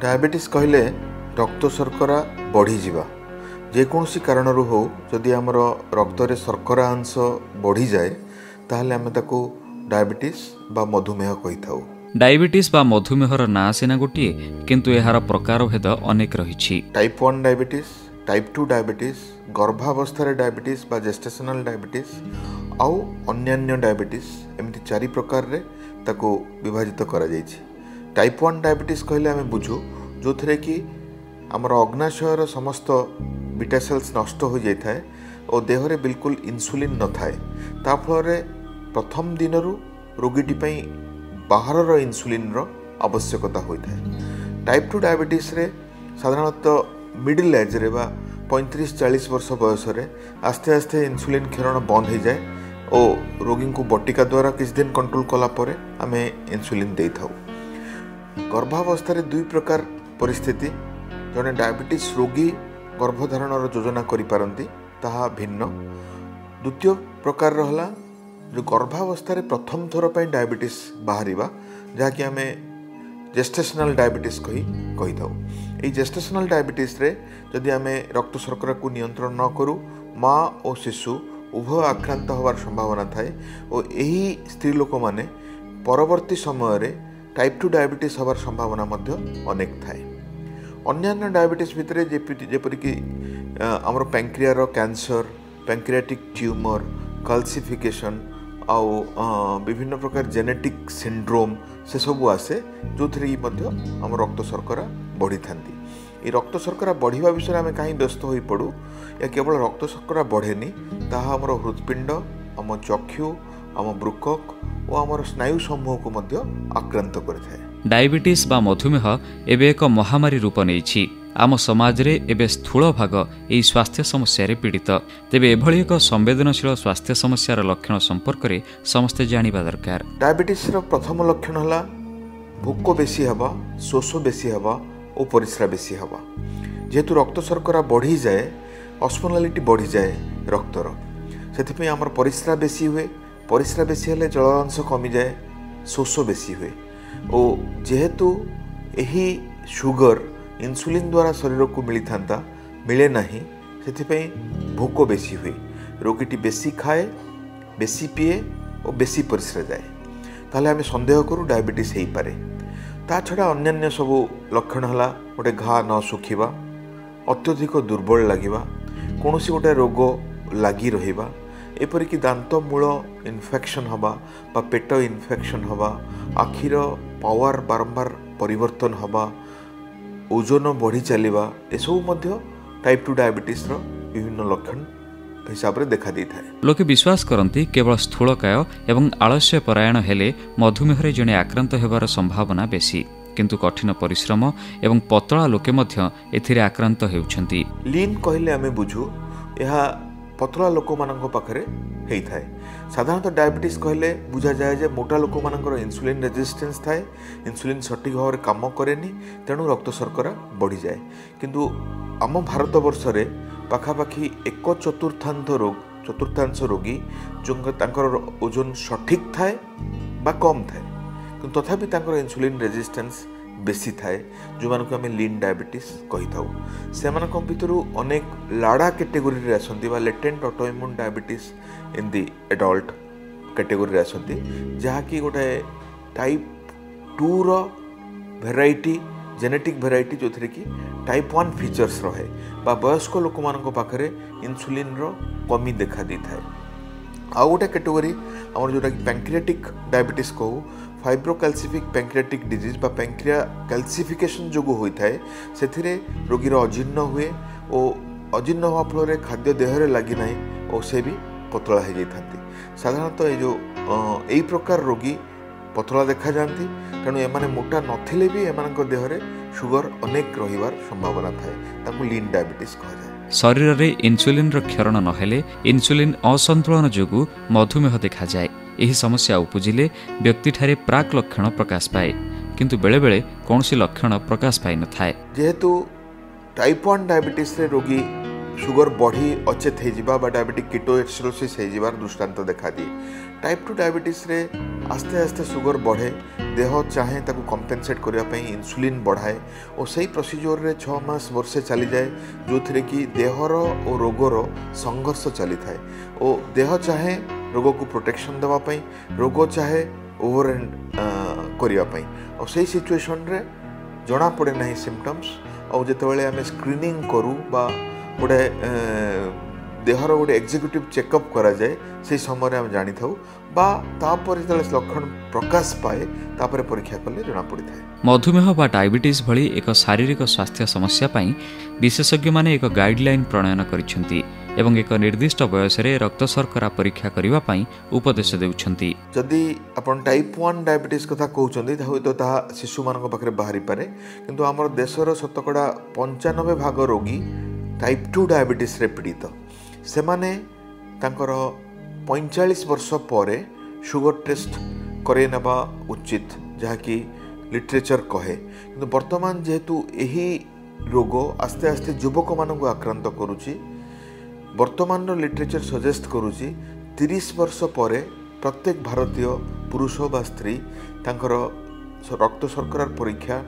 Diabetes कहले रक्त शर्करा बढ़ी जीवा जेकोसी कारण हो जदि आमर रक्त रे शर्करा अंश बढ़ी जाए ताहले आमे ताको डायबिटीज बा मधुमेह कहि थाउ। डायबिटीज बा मधुमेहर ना सिना गोटे किंतु एहार प्रकार भेद अनेक रही। टाइप 1 डायबिटीज, टाइप 2 डायबिटीज, गर्भावस्था डायबिटीज बा जेस्टेशनल डायबिटीज आउ अन्यान्य डायबिटीज एमती 4 प्रकार रे ताको विभाजित करा जायछि। टाइप 1 डायबिटीज कहले आमे बुझू जो थे कि आमर अग्नाशयर समस्त बीटा सेल्स नष्ट हो जाए थाए और देह रे बिल्कुल इंसुलिन न थाए ता फल प्रथम दिन रोगीटी बाहर इंसुलिन रो आवश्यकता होता है। टाइप 2 डायबिटीज रे साधारणतः मिडिल एज रे बा 35-40 वर्ष बयस रे आस्ते आस्ते इंसुलिन क्षरण बंद हो जाए और रोगी को बटिका द्वारा किसी दिन कंट्रोल कला परे आमे इंसुलिन दे थाउ। गर्भावस्था रे 2 प्रकार परिस्थिति जने डायबिटीज रोगी गर्भधारण योजना करि पारंती ताहा भिन्न। द्वितीय प्रकार रहला जो गर्भावस्था रे प्रथम थर पई डायबिटीज बाहरिबा जहाँकि आमे जेस्टेशनल डायबिटीज कही थाउ। ए जेस्टेशनल डायबिटीज रे जदि आमे रक्त शर्करा को नियंत्रण न करू माँ और शिशु उभय आक्रांत होवार संभावना थाए और यही स्त्री लोक माने परवर्ती समय रे टाइप 2 डायबिटीज होवार संभावना मध्य अनेक थाए। अन्यान्य डायबिटीज भितर जेपरिक आमर पैंक्रियार कैंसर, पैंक्रियाटिक ट्यूमर, कैल्सिफिकेशन आउ विभिन्न प्रकार जेनेटिक सिंड्रोम से सब आसे जो थी आम रक्त शर्करा बढ़ी था। ये रक्त शर्करा बढ़िया विषय आम कहीं व्यस्त हो पड़ू या केवल रक्त शर्करा बढ़ेनी ताहा आमर हृदपिंड, आम चक्षु, आम ब्रुकक और आमर स्नायु समूह को मध्य आक्रांत करिथाए। डायबिटीज बा मधुमेह एबे एक महामारी रूप नेइछि। आम समाज रे एबे स्थूल भाग एई स्वास्थ्य समस्या रे पीड़ित। तेबे एभली एक संवेदनशील स्वास्थ्य समस्यार लक्षण संपर्क रे समस्ते जानिबा दरकार। डायबिटीज रो प्रथम लक्षण हला भोक बेसी हवा, शोष बेसी हवा और परिस्रा बेसी हवा। जेहेतु रक्त शर्करा बढ़ी जाए ऑस्मोलालिटी बढ़ी जाए रक्तर से आमर परिस्रा बेसी हुए, परिस्रा बेसी हेले जल अंश कमी जाए, शोष बेसी हुए और जेहेतु यही शुगर इंसुलिन द्वारा शरीर को मिली था मिले नहीं से भोक बेसी हुए, रोगीटी बेसी खाए, बेसी पिए और बेसी परिस्रा जाए ताहले आमे संदेह करूँ डायबिटीज हो पारे। ता छड़ा अन्यान्य सबू लक्षण है गोटे घा न सुखिबा, अत्यधिक दुर्बल लगिबा, कौनसी गोटे रोग लगी रहिबा, एपरिक दांत मूल इन्फेक्शन हवा बा पेट इन्फेक्शन हवा, आखिर पावर बारंबार परिवर्तन हवा, ओजन बढ़ी चलवा एसबू टाइप 2 डायबिटीज रो विभिन्न लक्षण हिसाब रे देखा दी थाए। लोके विश्वास करती केवल स्थूलकाय एवं आलस्य परायण हेले मधुमेह रे जणे आक्रांत हेबार संभावना बेसी, किंतु कठिन परिश्रम एवं पतला लोके मध्य एथिरे आक्रांत हेउछंती। लीन कहले आमे बुझू यह पतला लोक मानक पाखरे हेई थाए। साधारणतः डायबिटीज कहले बुझा जाए जे मोटा लोक मानकर इंसुलिन रेजिस्टेंस थाए, इंसुलिन सठिक भाव में काम करेनी तेणु रक्त शर्करा बढ़ी जाए। किंतु आम भारत वर्ष रे पाखापाखि 1/4 रोगी जो ओजन सठिक थाए बा कम थाए किंतु तथापि तांकर इंसुलिन रेजिस्टेंस बेसी थाए जो मानक आम लीन डायबिटीज कही था। से भितर अनेक लाड़ा कैटेगोरी रे आसंती बा लेटेंट ऑटोइम्यून डायबिटीज इन दी एडल्ट कैटेगोरी रे आसंती जहाँकि गोटे टाइप 2 रो भेराइटी जेनेटिक भेराइटी जो थे कि टाइप 1 फीचर्स रहे बा वयस्क लोक मानक पाखरे इंसुलिन रो कमी देखा दी थाए। आउ गोटे कैटेगोरी आमर जोटा कि पैंक्रियाटिक डायबिटीज कहू, फाइब्रोकैल्सिफिक पैंक्रियाटिक डिजीज बा पैंक्रिया कैल्सिफिकेशन जो होता है से रोगीर अजीर्ण हुए और अजीर्ण हवा फल खाद्य देहरे लगी ना और से भी पतला हो जाती। साधारणतः ये जो यही प्रकार रोगी पतला देखा जाती तेणु एमाने मोटा नथिले भी एमानक देहरे शुगर अनेक रहिबार संभावना थाए, ताकू लीन डायबिटीज कहा जाए। शरीर रे इंसुलिन रो क्षरण नहेले इंसुलिन असंतुलन जोगु मधुमेह देखा जाए। यही समस्या उपजिले व्यक्ति ठारे प्राक लक्षण प्रकाश पाए किंतु बेले बेले कौनसी लक्षण प्रकाश पाई न थाए। जेहेतु टाइप 1 डायबिटीज रे रोगी शुगर बढ़ी अचेत हो डायबिटिक कीटोएसिडोसिस हो दृष्टांत देखा दिए। टाइप 2 डायबिटीज रे आस्ते आस्ते शुगर बढ़े देह चाहे ताको कंपेनसेट करने इन्सुलिन बढ़ाए और सही प्रोसीजर रे 6 मास वर्षे चली जाए जो थी कि देहर और रोगर संघर्ष चली थाए और देह चाहे रोग को प्रोटेक्शन देवाई रोग चाहे ओवरएंड करने और सही सिचुएशन रे जना पड़े ना सिम्पटम्स और जितेबाला आम स्क्रीनिंग करूँ बा गोटे देहर गोटे एक्जिक्यूटिव चेकअप करा जाए से समय आम जानी था तापर जो लक्षण प्रकाश पाए तापर परीक्षा कले जना पड़ी था। मधुमेह बा डायबिटीज भली एक शारीरिक स्वास्थ्य समस्या पई विशेषज्ञ माने एक गाइडलाइन प्रणयन करिसेंती एवं एक निर्दिष्ट बयस रे रक्त शर्करा परीक्षा करिवा पई उपदेश देउछंती। जदि आपण टाइप 1 डायबिटीज कथा कहउछंती तो ता शिशु मानक पाखरे बाहरी पारे किंतु हमर देशर शतकड़ा 95% रोगी टाइप 2 डायबिटीज रे पीड़ित से माने तांकर 45 वर्ष पर शुगर टेस्ट करे नबा उचित जहाँकि लिटरेचर कहे किंतु वर्तमान जेहेतु यही रोग आस्ते आस्ते युवक मानक आक्रांत करुची वर्तमान लिटरेचर सजेस्ट करुची 30 वर्ष पर प्रत्येक भारतीय पुरुष बा स्त्री तांकर रक्त शर्करा परीक्षा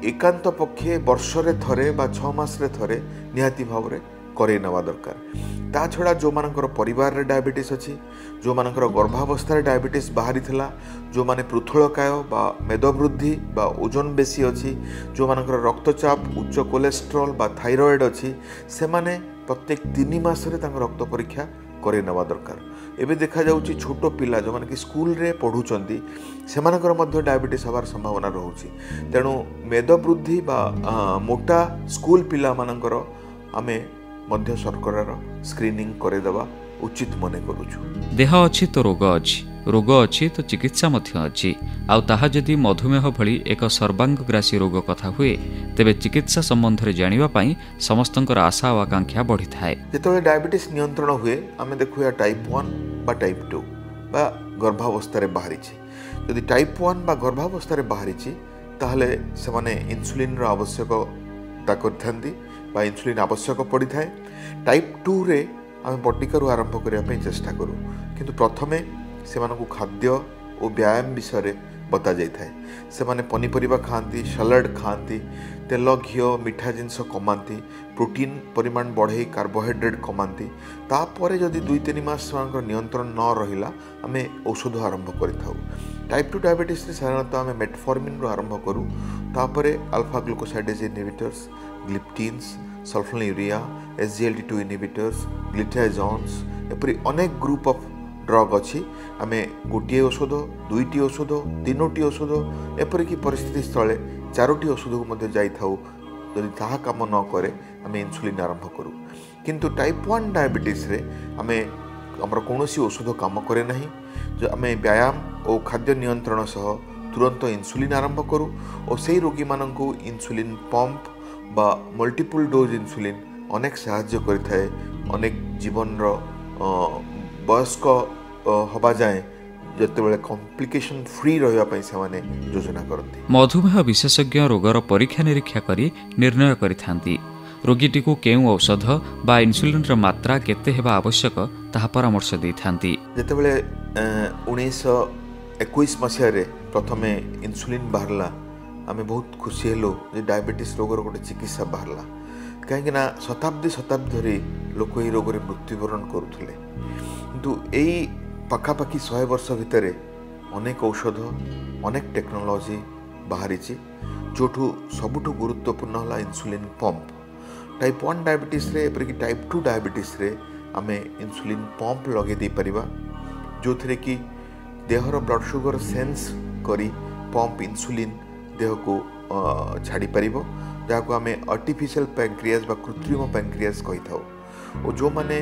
एकांत पक्षे वर्ष रे थरे बा 6 मास रे थरे निहाती भाव रे करे नवा दरकार। ता छड़ा जो मानकर परिवार रे डायबिटीज अच्छी जो मानकर गर्भावस्था रे डायबिटीज बाहरी थिला जो माने पृथुलकाय बा मेदवृद्धि बा ओजन बेसी अच्छी जो मानकर रक्तचाप उच्च कोलेस्ट्रॉल बा थायराइड अच्छी से माने प्रत्येक 3 मास रे तांकर रक्त परीक्षा करे नवा दरकार। एबे देखा जाउची छोट पिला जो माने कि स्कूल रे पढुचंती से मानकर मध्य डायबिटीज हबार संभावना रहउची तेणु मेदवृद्धि बा मोटा स्कूल पिला मानकर आमे मध्य शर्करार स्क्रीनिंग करेदवा उचित मने करूछु। देह अच्छी तो रोग अच्छी तो चिकित्सा मध्य अच्छी आउ ताहा जदि मधुमेह भली एक सर्वांगग्रासी रोग कथा हुए तेबे चिकित्सा संबंध रे जानिबा पई समस्तंकर आशा और आकांक्षा बढ़ी थाए। जेतबे डायबिटीज नियंत्रण हुए आमे देखु या टाइप 1 बा टाइप 2 बा गर्भावस्था रे बाहरी छी यदि टाइप 1 बा गर्भावस्था रे बाहरी छी ताहले से माने इन्सुलिन रो आवश्यकता करथांती बा इन्सुलिन आवश्यक पड़ी थाए। टाइप 2 रे आम बटिकार आरंभ करने चेष्टा करूँ किंतु प्रथमे से खाद्य और व्यायाम विषय बता जाए से माने पनीपरिबा खाती सलाड खाती तेल घी मीठा जिनस कमाती प्रोटीन परिमाण बढ़े कार्बोहाइड्रेट कमाती तापर जदि 2-3 मास नियंत्रण न रहिला आमे औषध आरंभ करिथाउ। टाइप 2 डायबिटीज रे साधारणतः आमे मेटफॉर्मिन रो आरंभ करूँ तापर alpha glucosidase inhibitors gliptins sulfonylurea SGLT2 inhibitors glitazones एपरी अनेक ग्रुप ऑफ ड्रग अच्छी आमे गोटे औषध 2टी औषध 3टी औषध एपरिक परिस्थिति स्थले 4टी औषध को मध्य जाई थाउ यदि ताहा काम न करे आमे इन्सुलिन आरंभ करूँ किंतु टाइप 1 डायबिटीज रे आमे हमर कोनोसी औषध काम करे नहीं जो आमे व्यायाम और खाद्य नियंत्रण सह तुरंत इन्सुलिन आरंभ करूँ और से रोगी माननकु इन्सुलिन पंप बा मल्टीपल डोज इन्सुलिन अनेक साहाय्य करिथाए अनेक जीवन रो वयस्क हवा जाए जतेबेले कॉम्प्लिकेशन फ्री रहिबा पई से माने योजना करथि। मधुमेह विशेषज्ञ रोगर परीक्षा निरीक्षा करी निर्णय करिथांती रोगीटी को केउ औषध बा इन्सुलिन रो मात्रा केते हेबा आवश्यक ताहा परामर्श दैथांती। जतेबेले 1921 मसिया रे प्रथमे इन्सुलिन बाहरला आमे बहुत खुशी हेलो जे डायबिटीज रोगर गोटे चिकित्सा बाहरला कहीं शताब्दी धरी लोक ये रोग मृत्युवरण करुले किंतु यही पाखापाखि 100 वर्ष भितर अनेक औषध अनेक टेक्नोलोजी बाहरी जोठू सबुठू गुरुत्वपूर्ण है इन्सुलिन पंप। टाइप 1 डायबिटीज रे एपरिक टाइप 2 डायबिटीज रे आमे इन्सुलिन पंप लगे दे परिबा जो थे कि देहर ब्लड शुगर सेंस करी पंप इन्सुलिन देह को छाड़ी पारिबो जहाँ को आम आर्टिफिशियल पैंक्रियास बा कृत्रिम पैंक्रियास कही था और जो माने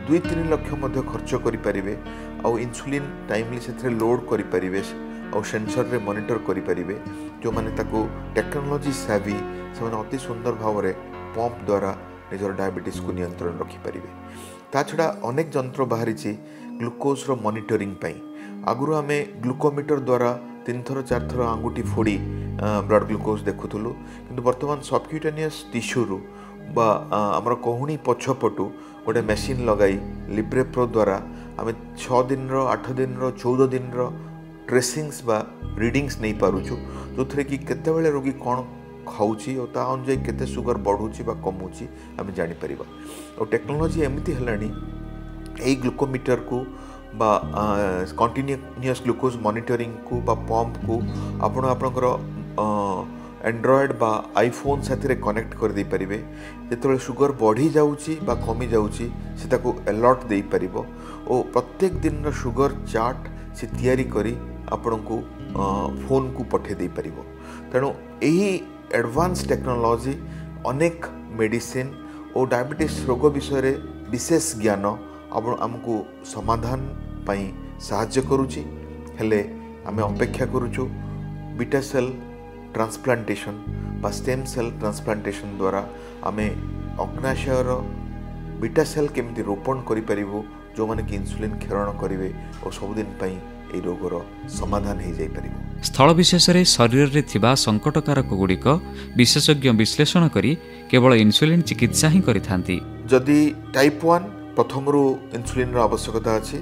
2-3 लाख मध्य खर्च करें आउ इन्सुलिन टाइमली से लोड करें और सेंसर रे मॉनिटर करें जो माने ताको टेक्नोलोजी सावी से अति सुंदर भाव में पंप द्वारा निजर डायबिटीज को नियंत्रण रखिपारे। ता छड़ा अनेक जंत्र बाहरी ग्लूकोज रो मॉनिटरिंग पाई आगुरी आम ग्लूकोमीटर द्वारा 3 थर 4 थर आंगुठी फोड़ी ब्लड ग्लूकोज देखुलु किंतु वर्तमान सबक्यूटेनियस टिश्यू बा आमर कहूणी पछपटू गोटे मेसीन लगाई लिब्रे प्रो द्वारा आम 6 दिन 8 दिन 14 दिन ट्रेसिंग्स बा रीडिंग्स नहीं पारुछु जो थे कि केतेबेले रोगी कौन खाऊँची और ता अनुजाई केते सुगर बढ़ुची बा कमुची आम जापर। और टेक्नोलोजी एमती है यही ग्लुकोमीटर को बा कंटिन्यूअस ग्लूकोज मॉनिटरिंग को बा पंप को आपण आपणकर एंड्रॉयड बा आईफोन साथी कनेक्ट कर दे पारिबे। जेतबेले शुगर बढ़ी जाउची बा कमी जाउची से ताको अलर्ट दे पारिबो और प्रत्येक दिन रो शुगर चार्ट से तैयारी करी आपण को फोन को पठे दे पारिबो। तेणु यही एडवांस टेक्नोलॉजी अनेक मेडिसिन और डायबिटीज रोग विषय रे विशेष ज्ञान आमको समाधान पाई साहाय्य करुची। हेले आमे अपेक्षा करुचु बीटा सेल ट्रांसप्लांटेशन बा स्टेम सेल ट्रांसप्लांटेशन द्वारा आमे अग्नाशयर बीटा सेल केमती रोपण करि परिबो जो माने कि इंसुलिन क्षरण करिवे और सबुदिन पाई ए रोगर समाधान हो जाइपर। स्थल विशेष शरीर में थिबा संकटकारक गुड़िक विशेषज्ञ विश्लेषण करी केवल इंसुलिन चिकित्सा ही करिथांती। जदि टाइप 1 प्रथम इंसुलिन आवश्यकता अच्छी,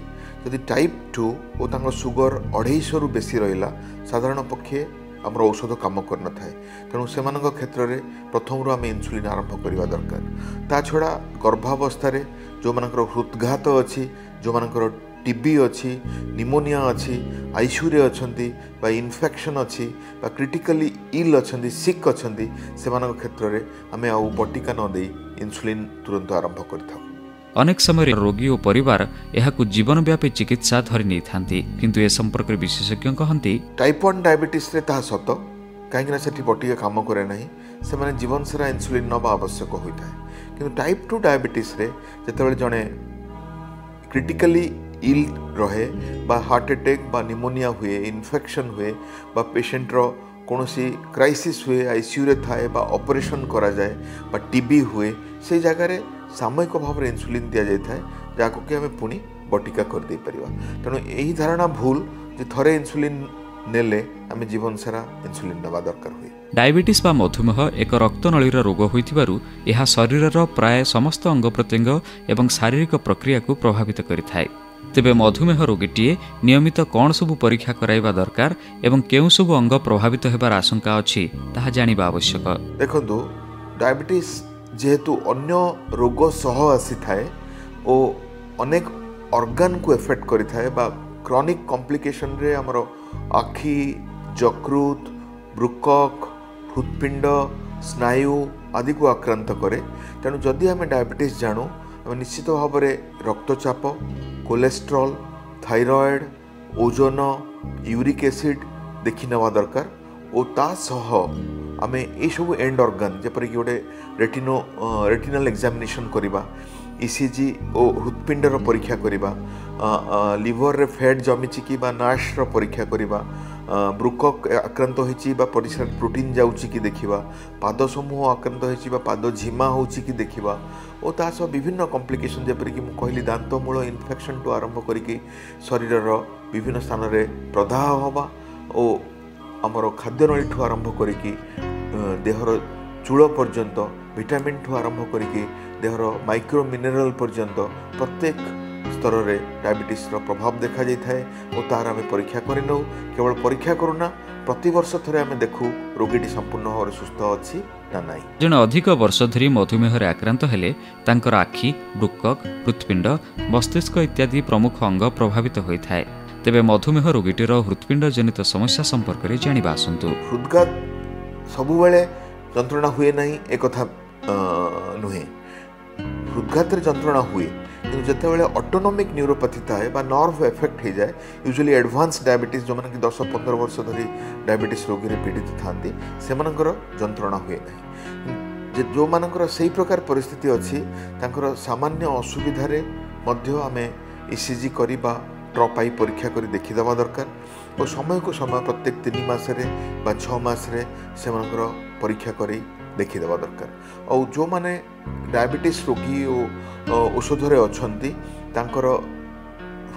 जदि टाइप 2 और तांको सुगर 250 रु बेसी रहिला साधारण पक्षे आमर औषध काम करन थाए। तेणु से क्षेत्र में प्रथम आम इंसुलिन आरंभ करवा दरकार। ता छड़ा गर्भावस्था जो मानकर हृदघात अच्छी, जो मानकर टीबी अच्छी, निमोनिया अच्छी, आईसीयू रे अछंती बा इन्फेक्शन अच्छी बा क्रिटिकली इल अछंती सिक अछंती से क्षेत्र में आम आउ बटिका न दे इंसुलिन तुरंत आरंभ करथाउ। अनेक समय रोगी और परिवार यहाकु जीवनव्यापी चिकित्सा धरी नहीं थांती, किंतु ए संपर्क विशेषज्ञ कहती टाइप 1 डायबिटीज रे ताहा सत कहीं से बटिका काम करे नहीं, से माने जीवन सारा इंसुलिन नवा आवश्यक होता है। किंतु टाइप 2 डायबिटीज रे जतबेले जणे क्रिटिकली इल रहे बा हार्ट अटैक बा निमोनिया हुए, इन्फेक्शन हुए बा पेशेंट रो कौनसी क्राइसिस हुए, आईसीयू रे थाए बा ऑपरेशन करा जाए बा टीबी हुए, से जगह रे सामयिक भाव में इंसुलिन दि जाए जहाँको कि आम पुणी बटिका कर दे परिबा। तेणु यही धारणा भूल जे थरे इंसुलिन नेले आम जीवन सारा इंसुलिन नवा दरकार हुए। डायबिटीज बा मधुमेह एक रक्तनलीर रोग होइथिबारु एहा शरीरर प्राय समस्त अंग प्रत्यंग एवं शारीरिक प्रक्रिया को प्रभावित करिथाय। तेबे मधुमेह रोगीटीए नियमित कौन सबु परीक्षा कराइबा दरकार एवं केउ सबु अंग प्रभावित हेबार आशंका अछि ताहा जानिबा आवश्यक। देखंतु डायबिटीज जेहेतु अन्य रोग सह आसी थाए ओ अनेक ऑर्गन को एफेक्ट करि थाए बा क्रॉनिक कॉम्प्लिकेशन रे हमरो आखि, यकृत, वृकक, हृदपिंड, स्नायु आदि को आक्रांत करे। तेणु जदि आम डायबिटीज जानू आम निश्चित भाव में रक्तचाप, कोलेस्ट्रॉल, थायराइड, ओजन, यूरिक एसिड देखि नेवा दरकार और ता सह आमे ए सब एंड ऑर्गन जेपरि कि गोटे रेटिनल एग्जामिनेशन करिबा, ईसीजी और हृदपिंडर परीक्षा करिबा, लिवर रे फैट जमिची कि बा नाश रो परीक्षा करिबा, वृकक आक्रांत होइची बा परिसर प्रोटीन जाउची कि देखिबा, पाद समूह आक्रांत होइची बा पाद झिमा होउची कि देखिबा और ता सब विभिन्न कॉम्प्लिकेशन जेपरि कि मु कहली दांत मूल इन्फेक्शन टू आरंभ करिकि शरीरर विभिन्न स्थान रे प्रदाह होबा और आमर खाद्यनली ठू आरंभ करिकि देहर चूल पर्यंत, विटामिन ठू आरंभ करिकि देहर माइक्रो मिनरल पर्यंत प्रत्येक स्तर रे डायबिटीज रो प्रभाव देखा जाय थाए और तार आम परीक्षा करि नौ। केवल परीक्षा करूना, प्रति वर्ष थरे आम देखू रोगीटी संपूर्ण भाव सुस्थ अछि ना नाही। जने अधिक वर्ष धरी मधुमेह रे आक्रांत हेले तांकर आखि, वृकक, हृदपिंड, मस्तिष्क इत्यादि प्रमुख अंग प्रभावित होई थाए। तेबे मधुमेह रोगीटीर हृदपिंड जनित समस्या संपर्क में जानिबा आसंतु। हृदघात सबुबेले जंत्रणा हुए नहीं एक कथा नुहे। हृदघात जंत्रणा हुए कि जितेबाला ऑटोनोमिक न्यूरोपैथी थाए बा नर्व एफेक्ट हो जाए, यूजुअली एडवांस डायबिटीज जो मैंने 10-15 वर्ष धरी डायबिटीज रोगी पीड़ित था से जंत्रणा हुए नहीं। जो मानकर सही प्रकार परिस्थिति अच्छी तांकर सामान्य असुविधारे मध्य आमे ईसीजी करिबा ट्रपाई परीक्षा करी देखीदेवा दरकार और समय को समय प्रत्येक 3 मासरे बा 6 मासरे से परीक्षा करी देखीदेवा दरकार। और जो माने डायबिटीज रोगी औषधरे अछंती तांकर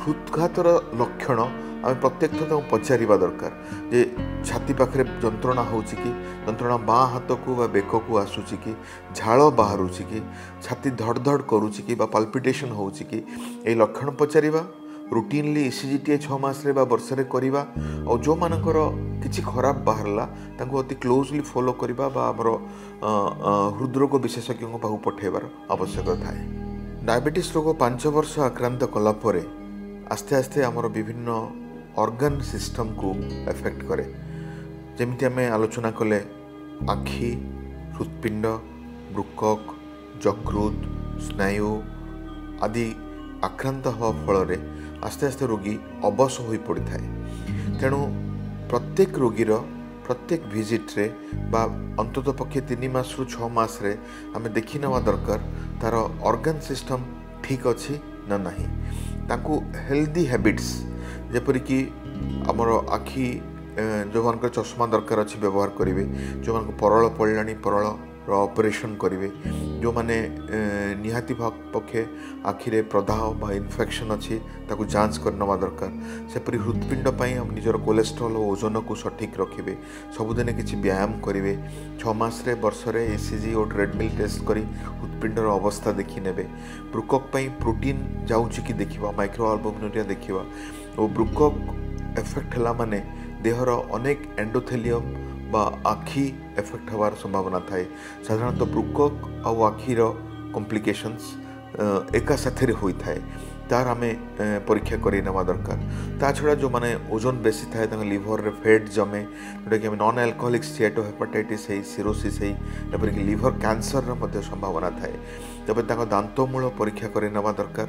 हृदघातर लक्षण आम प्रत्येक थर पचारिबा दरकार जे छाती पाखरे जंत्रणा होउची कि, जंत्रणा बाँ हाथ को बा बेक को आसुची कि, झाल बाहरुची कि, छाती धड़ धड़ करूची कि बा पाल्पिटेशन होउची कि, ए लक्षण पचारिबा। रुटीनली इसीजी 6 मासरे बा वर्षरे करिबा और जो मानकर किछि खराब बाहरला तांको अति क्लोजली फॉलो करिबा बा हमरो हृदरोग विशेषज्ञ पाखु पठेबार आवश्यकता थाए। डायबिटीज रोग 5 वर्ष आक्रांत कला परे आस्ते आस्ते हमरो विभिन्न ऑर्गन सिस्टम को एफेक्ट करे। जेमिति आमे आलोचना कले आखि, हृदपिंड, वृक्क, यकृत, स्नायु आदि आक्रांत हवा फल आस्ते आस्ते रोगी अबस हो पड़ी थाए। तेणु प्रत्येक रोगीर प्रत्येक विजिट रे बा अंतत पक्षे 3 मास रु 6 मास रे आमे देखि नवा दरकार तार ऑर्गन सिस्टम ठीक अच्छी ना नहीं। ताकू हेल्दी हैबिट्स जेपरि कि हमर आखि जो मान चश्मा दरकार अच्छी व्यवहार करेंगे, जो मान परल पड़ाणी परल ऑपरेशन करेंगे, जो माने निहाती पक्षे आखिरे प्रदाह बा इन्फेक्शन अच्छी ताकू जांच करनवा दरकार। सेपरि हृदपिंड पाई हम निजर कोलेस्ट्रॉल और ओजन को सठिक रखिए, सबुदिन किसी व्यायाम करेंगे, 6 मास वर्षरे ईसीजी और ट्रेडमिल टेस्ट करी हृदपिंडर अवस्था देखी नेबे। वृक्क पाई प्रोटीन जाउची कि देखिबा, माइक्रो अल्बुमिनुरिया देखिबा और वृक्क एफेक्ट हला माने देहर अनेक एंडोथेलियम बा आखि एफेक्ट हवार संभावना थाए। साधारणतः वृक्क आउ आखिर कॉम्प्लिकेशंस एका साथे होई थाए, तार आमे परीक्षा करी नवा दरकार। ता छड़ा जो माने ओजन बेसी थाए तांग लिवर रे फैट जमे, जोटा कि नॉन अल्कोहलिक स्टेटोहेपाटाइटिस है, सिरोसिस है, एपरि कि लिवर कैंसर रे मध्ये संभावना थाए। तबे तांग दांतमूल परीक्षा करी नवा दरकार।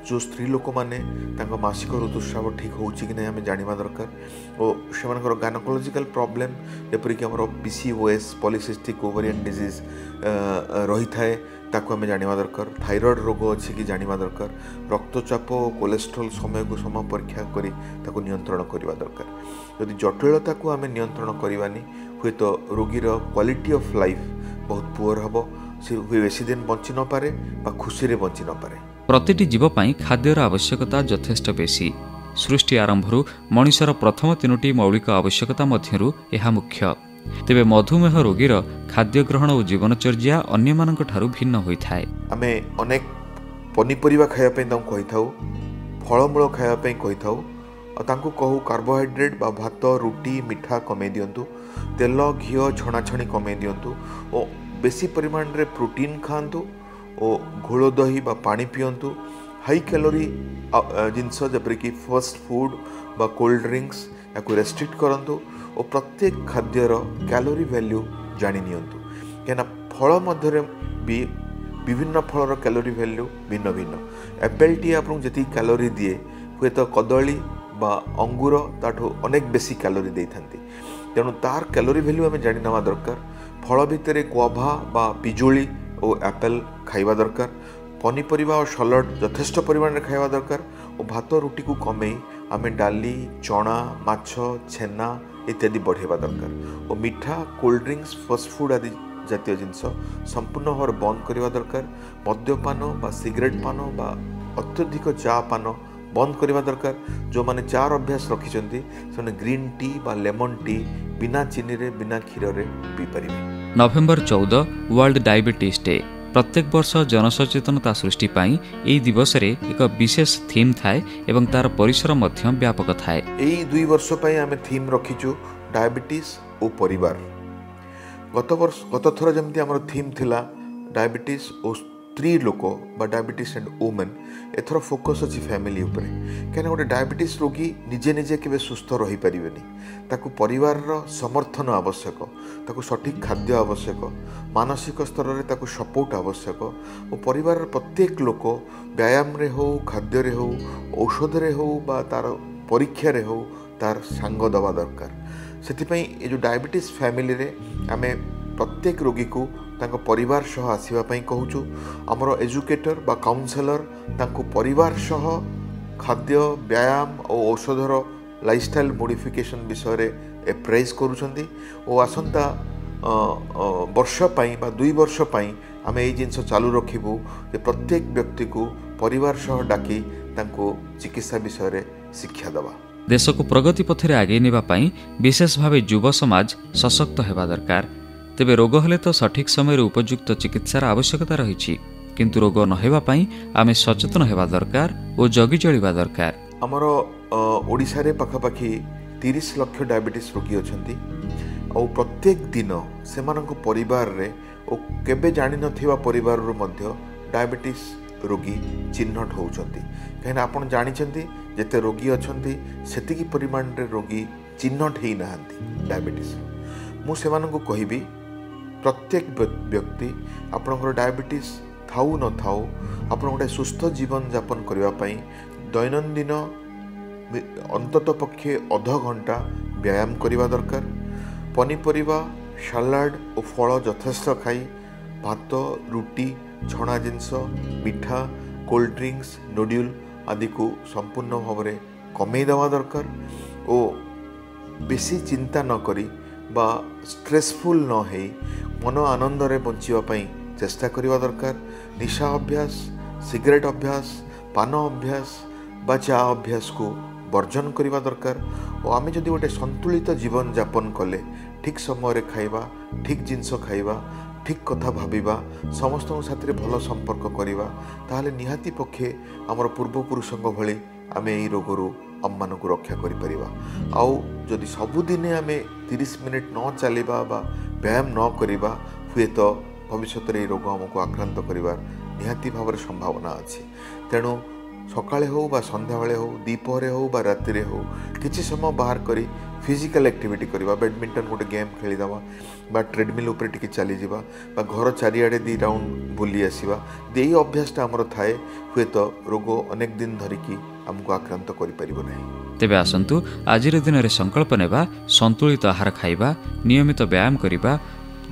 जो स्त्री लोक माने तांग मासिक ऋतुस्राव ठीक होउची कि नै आमे जानिबा दरकार। ओ सेमानकर गायनोकोलॉजिकल प्रॉब्लम एपरि कि हमर पीसीओएस पॉलीसिस्टिक ओवरियन डिजीज रही थाए ताकू आमे जानिबा दरकार। थायराइड रोग अछि कि जानिबा दरकार। रक्तचाप और कोलेस्ट्रॉल समय को समय परीक्षा करी ताकू नियंत्रण करबा दरकार। यदि जटिलता को आमे नियंत्रण करबानी हुए तो रोगीर क्वालिटी ऑफ लाइफ बहुत पुअर हबो, से हुए बेसी दिन बंची न पारे बा खुशी रे बंची न पारे। प्रतिटी जीव पाई खाद्यर आवश्यकता यथेष्ट बेसी। सृष्टि आरंभरू मनुष्यर प्रथम 3टी मौलिक आवश्यकता मध्यरु एहा मुख्य। तेबे मधुमेह रोगीर खाद्य ग्रहण और जीवनचर्या अन्य मानक ठारू भिन्न होई थाए। आमे अनेक पनीपरिबा खाया पे ताऊ कहि थाऊ, फलमूल खाया पे कहि थाऊ, और तांको कहू कार्बोहाइड्रेट बा भात, रुटी, मिठा कमे दियंतु, तेल, घी, छणाछणी कमे दियंतु और बेसी परिमाण रे प्रोटीन खांतु और घोल दही बा पानी पियंतु। हाई कैलोरी जिनस जेपरि कि फास्ट फूड बा कोल्ड ड्रिंक्स या रेस्ट्रिक्ट करंतु और प्रत्येक खाद्यर कैलोरी वैल्यू जानि नियंतु। केना फल मध्यरे भी विभिन्न फलर कैलोरी वैल्यू भिन्न भिन्न। एप्पल टी आपन जति कैलोरी दिए हुए तो कदली बा अंगूर ताठो अनेक बेसी कैलोरी दे थांती। तेणु तार कैलोरी वैल्यू आमे जानि नवा दरकार। फल भितर गुआभा बा पिजुली और एप्पल खाइबा दरकार। पनीपरिबा और सलाड यथेष्ट परिमाण में खाइबा दरकार और भात रुटी को कमे आमे डाली, चना, माछ, छेना इत्यादि बढ़ेबा दरकार। और मीठा, कोल्ड ड्रिंक्स, फास्ट फूड आदि जातीय जिनस संपूर्ण भाव बंद करवा दरकार। मद्यपान बा सिगरेट पान बा अत्यधिक चा पान बंद करवा दरकार। जो माने चार अभ्यास रखिछन्ती से ग्रीन टी बा लेमन टी बिना चीनी रे बिना क्षीर रे पी परिबे। नवेम्बर 14 वर्ल्ड डायबिटीज डे। प्रत्येक वर्ष जनसचेतनता सृष्टि पाई एई दिवस रे एक विशेष थीम थाए एवं तार परिसर मध्य व्यापक थाए। एई 2 वर्ष पई आमे थीम रखिछु डायबिटीज ओ परिवार। गत थर जमती आमर थीम थिला डायबिटीज ओ स्त्री लोक बा डायबिटीज एंड वुमेन। एथर फोकस अछि फैमिली उपरे। कहना गोटे डायबिटीज रोगी निजे निजे केबे सुस्थ रही परिबेनी। ताकू परिवार रो समर्थन आवश्यक, ताकू सठिक खाद्य आवश्यक, मानसिक स्तर रे ताकू सपोर्ट आवश्यक और परिवार प्रत्येक लोक व्यायाम रे हो, खाद्य रे हो, औषध रे हो बा तार परीक्षा रे हो तार सांग दवा दरकार। सेथिपई ए जो डायबिटीज फैमिली रे आमे प्रत्येक रोगी को तांको परिवार सह आसीबा पई कहूछु। हमर एजुकेटर बा काउंसलर तांको परिवार सह खाद्य, व्यायाम और औषधर लाइफस्टाइल मॉडिफिकेशन विषय रे एप्राइज करूछंती और आसंता वर्ष पई बा 2 वर्ष पई आमे एई जिंस चालू रखिबु जे प्रत्येक व्यक्ति को परिवार सह डाकी तांको चिकित्सा विषय रे शिक्षा दबा। देश को प्रगति पथरे आगे नेबा पाई विशेष भाव युवा समाज सशक्त हेबा दरकार। तेबे रोग हेले तो सठिक समय उपयुक्त चिकित्सार आवश्यकता रही, किंतु रोग न हेबा पाई आमे सचेतन हेबा दरकार और जगी चलिबा दरकार। आमर ओडिशा रे पाखापाखि 30 लाख डायबिटीज रोगी अच्छा और प्रत्येक दिन से परिवार रे और केबे जानी नथिबा परिवार रो मध्य डायबिटीज रोगी चिन्हट होउछंती कहीं आपण जानिछंती जेते रोगी अछंती सेतिकी परिमाण रे रोगी चिन्हट हेई नाहंती डायबिटीज मु सेमानंकु कहिबी प्रत्येक व्यक्ति आपणकर डायबिटीज थाऊ न थाऊ आपण गोटे सुस्थ जीवन यापन करबा पई दैनंदिन अंतत पक्षे अध घंटा व्यायाम करबा दरकार पनीपरिबा सलाड और फल यथेष्ट खाई भात रुटी छणा जिनस मिठा कोल्ड ड्रिंक्स नूडल आदि को संपूर्ण भाव में कमे देवा दरकार और बेसी चिंता न करी बा स्ट्रेसफुल न हो मन आनंद रे बंचिबा चेष्टा करबा दरकार निशा अभ्यास सिगरेट अभ्यास पान अभ्यास बा चा अभ्यास को वर्जन करबा दरकार और आमे जदि गोटे संतुलित जीवन यापन कले ठीक समय खाइबा ठीक जिनस खाइबा ठीक कथा भाविबा समस्त साथी भल संपर्क करबा ताहले निहाती पक्षे आमर पूर्वपुरुषों भली आमे एई रोगरू आम मान को रक्षा करिपरिबा आउ जदि सबुदिने आमे 30 मिनिट न चलिबा बा व्यायाम न करिबा हुए तो भविष्य रे रोग हमको आक्रांत करिबार निहाती भाव संभावना अच्छी तेणु सकाळे हो बा संध्या बेले हो दीपहरे हो बा राति रे हो किछि समय बाहर करी फिजिकल एक्टिविटी करबा बैडमिंटन गोटे गेम खेलीदवा बा ट्रेडमिल ऊपर टिके चली जावा बा घर चारिआडे 2 राउंड बुली आसीबा देई अभ्यासटा हमर थाए हुए तो रोग अनेक दिन धरिकी हमको आक्रांत करि परिबो नाही। तेबे आसंतु आजिर दिन रे संकल्प नेबा संतुलित आहार खाइबा नियमित व्यायाम करिबा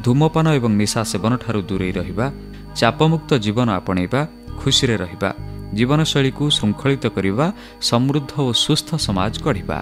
धूमपान एवं निशा सेवन ठारू दूरे रहिबा चापमुक्त जीवन आपणैबा खुशी रे रहिबा जीवनशैली को श्रृंखलित करिबा समृद्ध और सुस्थ समाज गढ़िबा।